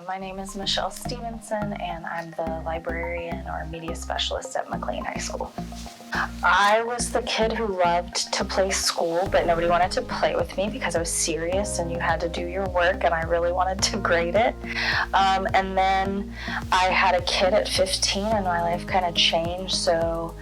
My name is Michelle Stevenson, and I'm the librarian or media specialist at McLain High School. I was the kid who loved to play school, but nobody wanted to play with me because I was serious and you had to do your work and I really wanted to grade it. And then I had a kid at 15 and my life kind of changed, so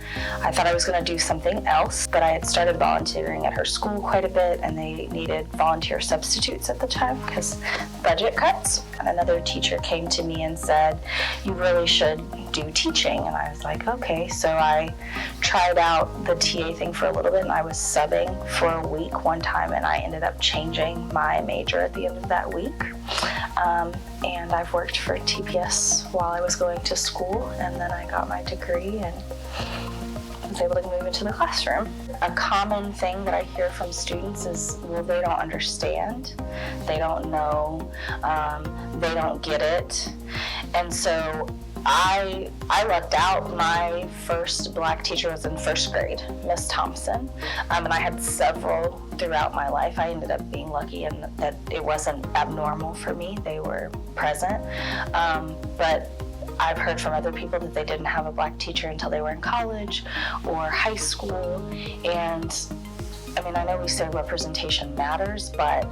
I thought I was going to do something else, but I had started volunteering at her school quite a bit and they needed volunteer substitutes at the time because budget cuts. And another teacher came to me and said, "You really should do teaching." And I was like, okay. So I tried out the TA thing for a little bit and I was subbing for a week one time and I ended up changing my major at the end of that week. And I've worked for TPS while I was going to school, and then I got my degree and was able to move into the classroom. A common thing that I hear from students is, well, they don't understand, they don't know, they don't get it. And so I lucked out. My first Black teacher was in first grade, Miss Thompson, and I had several throughout my life. I ended up being lucky in that it wasn't abnormal for me. They were present, but I've heard from other people that they didn't have a Black teacher until they were in college or high school. And I mean, I know we say representation matters, but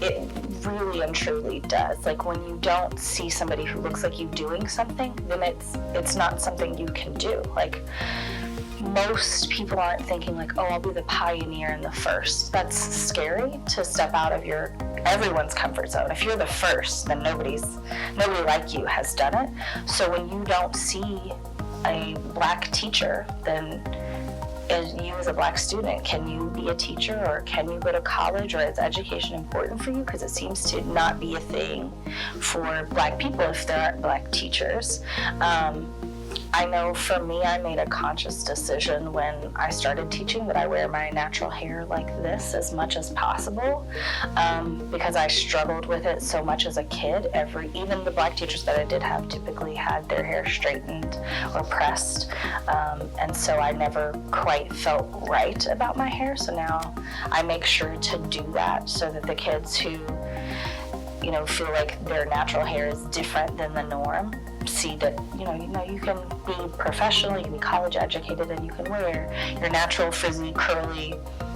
it really and truly does. Like, when you don't see somebody who looks like you doing something, then it's not something you can do. Like, most people aren't thinking like, oh, I'll be the pioneer and the first. That's scary to step out of everyone's comfort zone. If you're the first, then nobody like you has done it. So when you don't see a Black teacher, then you as a Black student, can you be a teacher, or can you go to college, or is education important for you? Because it seems to not be a thing for Black people if there aren't Black teachers. I know for me, I made a conscious decision when I started teaching that I wear my natural hair like this as much as possible, because I struggled with it so much as a kid. Even the Black teachers that I did have typically had their hair straightened or pressed, and so I never quite felt right about my hair. So now I make sure to do that so that the kids who feel like their natural hair is different than the norm see that you can be professional, you can be college educated, and you can wear your natural frizzy curly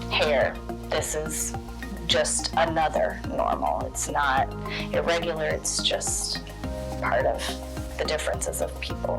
hair. This is just another normal. It's not irregular, it's just part of the differences of people.